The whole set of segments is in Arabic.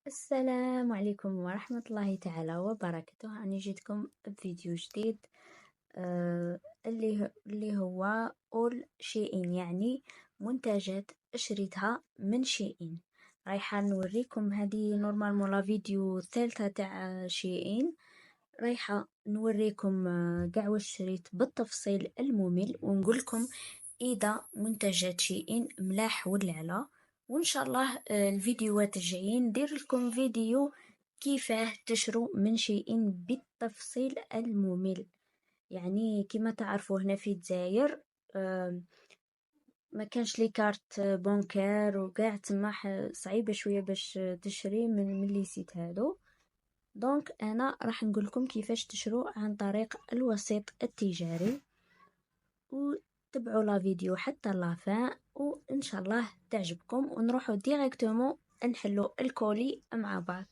السلام عليكم ورحمة الله تعالى وبركاته. أنا جيتكم بفيديو جديد اللي هو أول شيئين، يعني منتجات اشتريتها من شيئين. رايحة نوريكم هذه نورمالمون لا فيديو الثالثة تاع شيئين. رايحة نوريكم قاع واش شريت بالتفصيل الممل، ونقولكم إذا منتجات شيئين ملاح ولا لا. وإن شاء الله الفيديوهات الجايين ندير لكم فيديو كيفاه تشرو من شيئين بالتفصيل الممل. يعني كما تعرفوا هنا في الجزائر ما كانش لي كارت بنكار وقاع تما صعيبة شوية باش تشري من لي سيت هادو. دونك انا راح نقول لكم كيفاش تشرو عن طريق الوسيط التجاري، وتبعوا لا فيديو حتى لافان وان شاء الله تعجبكم، ونروحوا ديريكتومون نحلو الكولي مع بعض.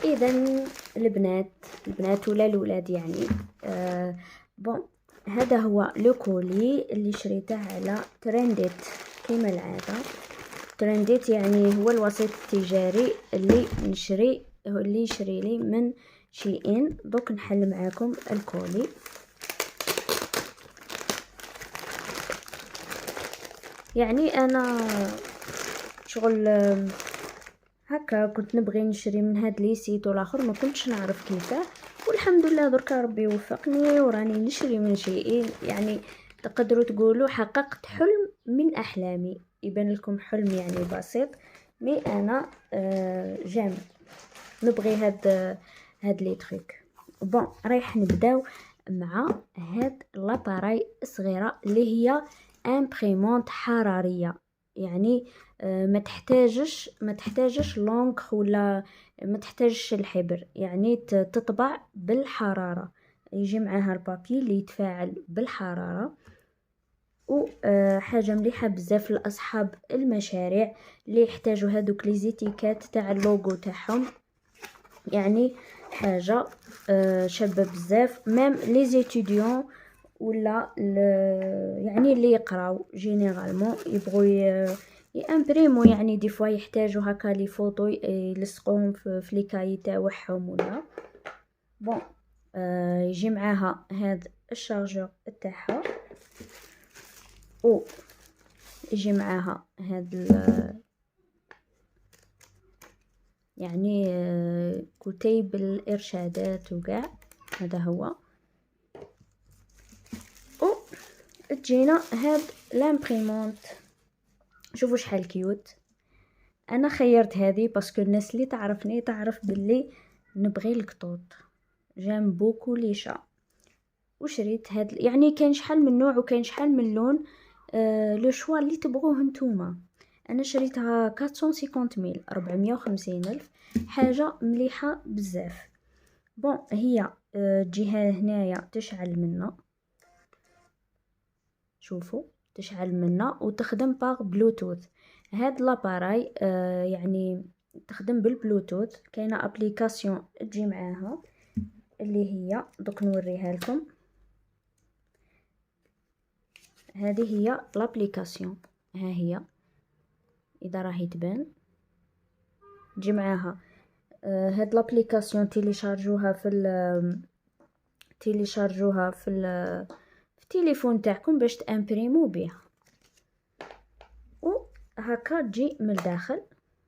اذا البنات ولا الولاد يعني بون، هذا هو لو كولي اللي شريته على ترنديت كما العاده. ترنديت يعني هو الوسيط التجاري اللي يشري لي من شيئين. دوك نحل معاكم الكولي. يعني انا شغل هكا كنت نبغي نشري من هاد لي سيت والاخر، ما كنتش نعرف كيفاه، والحمد لله دركا ربي وفقني وراني نشري من شيئين. يعني تقدروا تقولوا حققت حلم من احلامي. يبان لكم حلم يعني بسيط، مي انا جامد نبغي هاد لي تريك. بون، رايح نبداو مع هاد لاباراي الصغيره اللي هي امبريمونت حراريه. يعني ما تحتاجش لونك ولا ما تحتاجش الحبر، يعني تطبع بالحراره. يجي معاها البابي اللي يتفاعل بالحراره. وحاجه مليحه بزاف لاصحاب المشاريع اللي يحتاجوا هذوك لي زيتيكات تاع اللوغو تاعهم. يعني حاجه شابه بزاف، ميم لي زيتيديون ولا يعني اللي يقراو جينيرالمون يبغوا يامبريمو، يعني دي فوا يحتاجوا هكا لي فوتو يلصقوهم في لي كاي تاعهم ولا. بون، يجي معاها هاد الشارجور تاعها، و يجي معاها هاد يعني كتيب الارشادات وكاع. هذا هو. و تجينا هاد لامبريمونت، شوفوا شحال كيوت. انا خيرت هذه باسكو الناس اللي تعرفني تعرف باللي نبغي القطوط، جام بوكو لي شا. وشريت هاد، يعني كاين شحال من نوع وكاين شحال من لون. لو شوا اللي تبغوه نتوما. انا شريتها 450,000 450,000، حاجه مليحه بزاف. بون، هي جهه هنايا تشعل منا، شوفوا تشعل منا وتخدم باغ بلوتوث. هاد لاباراي يعني تخدم بالبلوتوث. كاينه ابليكاسيون تجي معاها اللي هي دوك نوريها لكم. هذه هي لابليكاسيون، ها هي اذا راهي تبان تجي معاها. هاد لابليكاسيون تيليشارجوها في التليفون تاعكم باش تامبريمو بها. وهكا تجي من الداخل.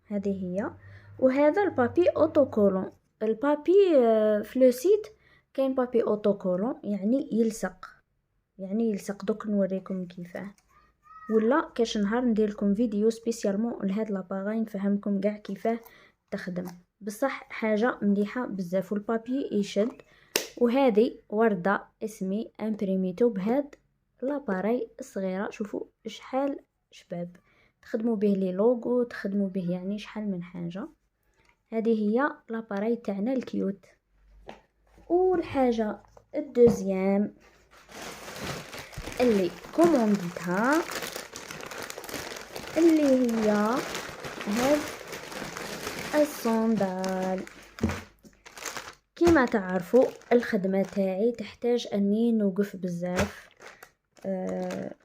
هذه هي. وهذا البابي اوتوكولون. البابي في لو سيت كاين بابي اوتوكولون يعني يلصق. دوك نوريكم كيفاه، ولا كاش نهار ندير لكم فيديو سبيسيالمون لهاد لاباغاي نفهمكم كاع كيفاه تخدم. بصح حاجه مليحه بزاف، والبابي يشد. وهذه ورده اسمي امبريميتو بهاد لاباراي الصغيره. شوفوا شحال شباب، تخدموا به لي لوغو، تخدموا به يعني شحال من حاجه. هذه هي لاباراي تاعنا الكيوت. والحاجه الدوزيام اللي كومونديتها اللي هي هاد الصندال. كما تعرفوا الخدمه تاعي تحتاج اني نوقف بزاف،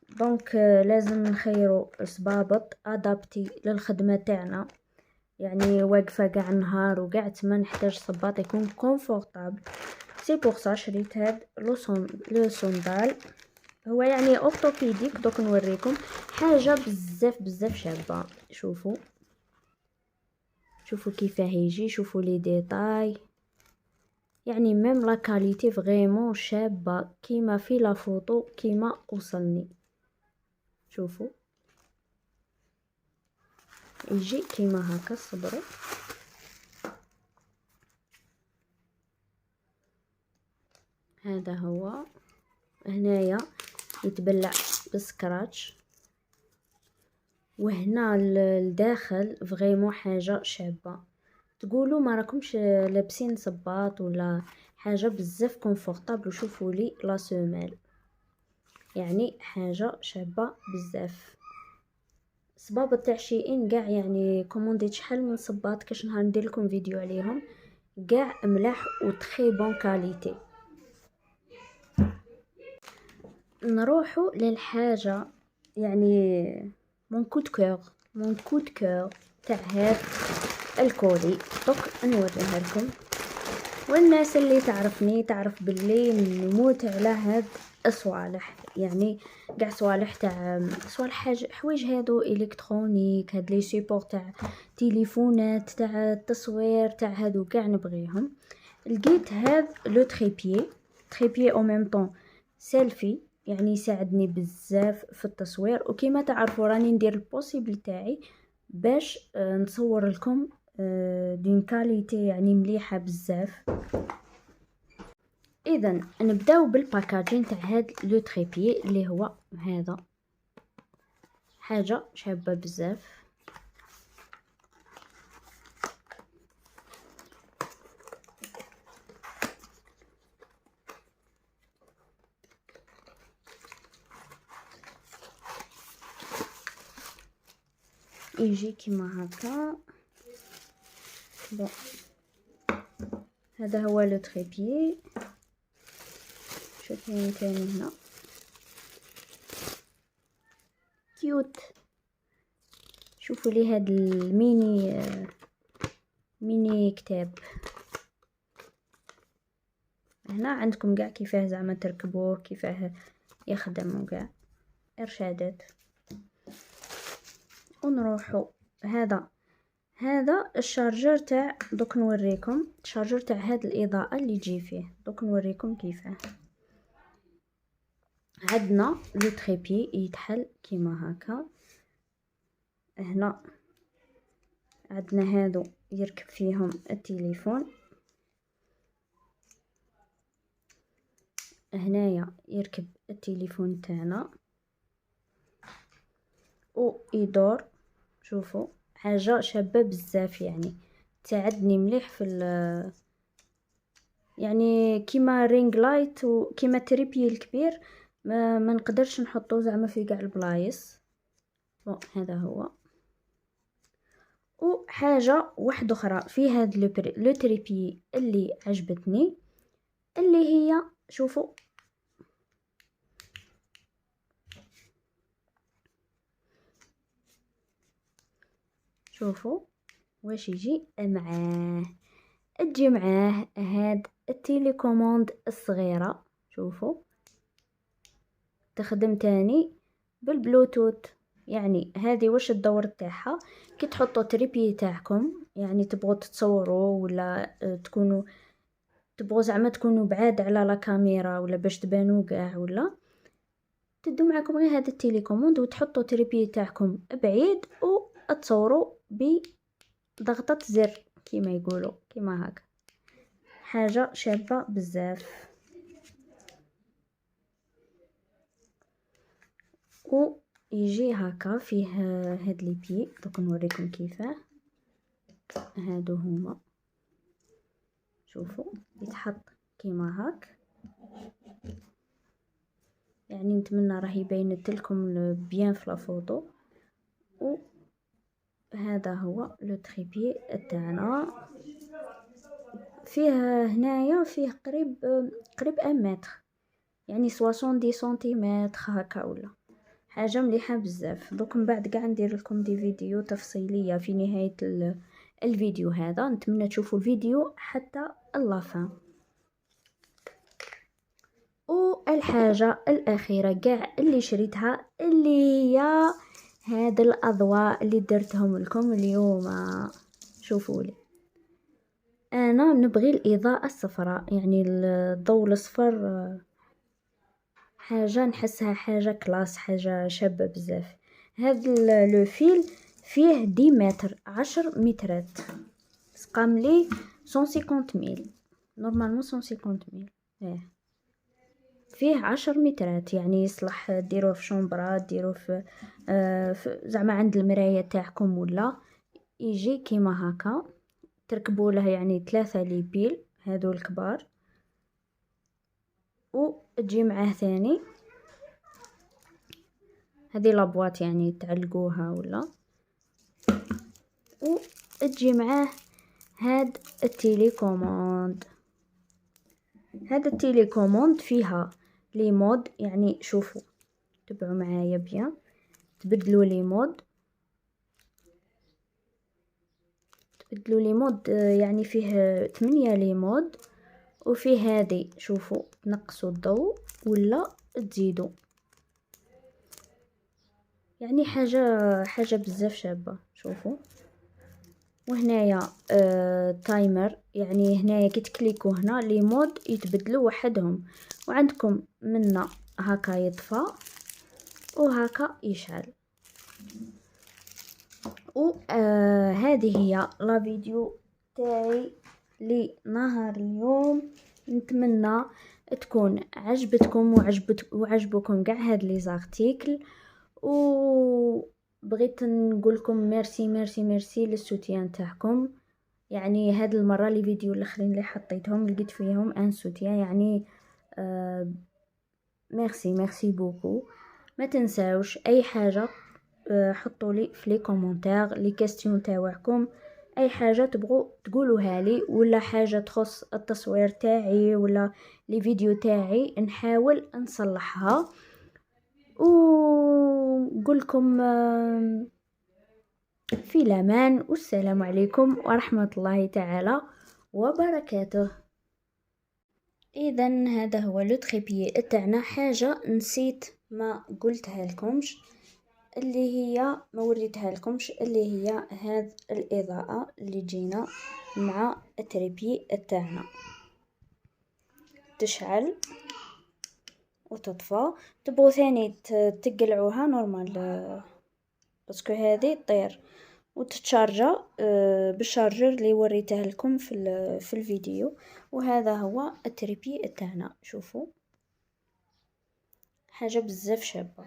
دونك لازم نخيروا صبابط ادابتي للخدمه تاعنا. يعني واقفه كاع النهار وكاع تما نحتاج صباط يكون كونفورطابل. سي بوغ سا شريت هاد لو صندال. هو يعني اوتوبيديك. دوك نوريكم حاجه بزاف بزاف شابه. شوفوا كيفاه يجي، شوفوا لي ديتاي، يعني ميم لا كاليتي فريمون شابه كيما في لا فوتو كيما وصلني. شوفوا يجي كيما هكا. صبروا، هذا هو. هنايا يتبلع بسكراتش، وهنا الداخل فريمون حاجه شابه. تقولوا ما راكمش لابسين صباط ولا حاجه بزاف كونفورطابل. وشوفوا لي لا سوميل، يعني حاجه شابه بزاف. صبابط تاع شيئين كاع يعني كومونديت شحال من صباط، كاش نهار ندير لكم فيديو عليهم، كاع ملاح و تري بون كاليتي. نروحوا للحاجه يعني مون كود كور تاع هاد الكولي. دوك نوريها لكم، والناس اللي تعرفني تعرف باللي نموت على هاد الصوالح، يعني كاع صوالح تاع صوالح حوايج هادو الكترونيك، هاد لي سيبور تاع تليفونات تاع التصوير تاع هادو كاع نبغيهم. لقيت هاد لو تريبيي او ميم طون سيلفي، يعني يساعدني بزاف في التصوير. وكما تعرفوا راني ندير البوسيبل تاعي باش نصور لكم دون كاليتي يعني مليحه بزاف. اذا نبداو بالباكاجين تاع هاد لو تريبيي اللي هو هذا، حاجه شابه بزاف. يجي كيما هكا. بون هذا هو لو تريبيي. شوفين تاني هنا كيوت. شوفوا لي هاد الميني ميني كتاب. هنا عندكم كاع كيفاه زعما تركبوه، كيفاه يخدم وكاع ارشادات. ونروحوا هذا الشارجر تاع، دوك نوريكم الشارجر تاع هاد الاضاءه اللي تجي فيه. دوك نوريكم كيفاه. عندنا لو تريبي يتحل كيما هكا. هنا عندنا هادو يركب فيهم التليفون، هنايا يركب التليفون تاعنا و يدور. شوفوا حاجه شابه بزاف، يعني تساعدني مليح في يعني كيما رينغ لايت وكيما تريبي الكبير ما نقدرش نحطو زعما في كاع البلايص. بون هذا هو. وحاجه واحده اخرى في هاد لو تريبي اللي عجبتني، اللي هي شوفوا واش يجي معاه. تجي معاه هاد التيليكوموند الصغيره. شوفوا تخدم تاني بالبلوتوث. يعني هذه واش الدور تاعها، كي تحطوا تريبي تاعكم يعني تبغوا تتصوروا ولا تكونوا تبغوا زعما تكونوا بعاد على لا كاميرا ولا باش تبانوا كاع، ولا تدو معكم غير هذا التليكوموند وتحطوا تريبي تاعكم بعيد وتصوروا بضغطة زر كيما يقولوا كيما هكا. حاجه شابه بزاف. ويجي هكا فيه هاد لي بي. دوك نوريكم كيفاه. هادو هما شوفوا يتحط كيما هاك، يعني نتمنى راهي باينت لكم بيان في لا فوتو. وهذا هو لو تريبي تاعنا. فيه هنايا فيه قريب 1 متر، يعني 70 سنتيمتر هكا، ولا حاجه مليحه بزاف. دوك من بعد كاع ندير لكم دي فيديو تفصيليه في نهايه الفيديو هذا. نتمنى تشوفوا الفيديو حتى اللافان. والحاجة الأخيرة قاع اللي شريتها اللي هي هاد الأضواء اللي درتهم لكم اليوم. شوفوا لي، أنا نبغي الإضاءة الصفراء، يعني الضوء الأصفر، حاجة نحسها حاجة كلاس، حاجة شابة بزاف. هاد لو فيل فيه 10 متر، 10 مترات، قام لي 150 ميل، نورمالمون 150 ميل. فيه 10 مترات، يعني يصلح ديروه في شومبرا، ديروه في زعما عند المراية تاعكم، ولا يجي كيما هكا. تركبوا له يعني 3 لي بيل هادو الكبار، وتجي معاه ثاني هذه لابواط يعني تعلقوها، ولا وتجي معاه هاد التيليكوموند. هذا التيليكوموند فيها لي مود، يعني شوفوا تبعوا معايا بيان، تبدلوا لي مود، يعني فيه 8 لي مود. وفيه هذه شوفوا تنقصوا الضوء ولا تزيدوا، يعني حاجه بزاف شابه. شوفوا، وهنايا تايمر، يعني هنايا كي تكليكوا هنا لي مود يتبدلوا وحدهم، وعندكم منا هكا يطفى وهكا يشعل. هذه هي لا فيديو تاعي لنهار اليوم. نتمنى تكون عجبتكم وعجبكم كاع هاد لي زارتيكل، وبغيت نقولكم ميرسي ميرسي ميرسي للسوتيان تاعكم. يعني هاد المره لي فيديو الاخرين اللي حطيتهم لقيت فيهم ان سوتيان، يعني ميرسي ميرسي بوكو. ما تنساوش اي حاجه حطوا لي في لي كومونتير لي كاستيون تاعكم، اي حاجه تبغوا تقولوها لي، ولا حاجه تخص التصوير تاعي ولا لي فيديو تاعي، نحاول نصلحها. ونقولكم في الامان، والسلام عليكم ورحمه الله تعالى وبركاته. اذا هذا هو لو تريبيي تاعنا. حاجه نسيت ما قلتها لكمش، اللي هي ما وريتها لكمش، اللي هي هذه الاضاءه اللي جينا مع التريبي تاعنا، تشعل وتطفى. تبغوا ثاني تقلعوها نورمال، باسكو هذه تطير وتتشارجا بالشارجر اللي وريته لكم في الفيديو. وهذا هو التريبي تاعنا، شوفوا حاجه بزاف شابه.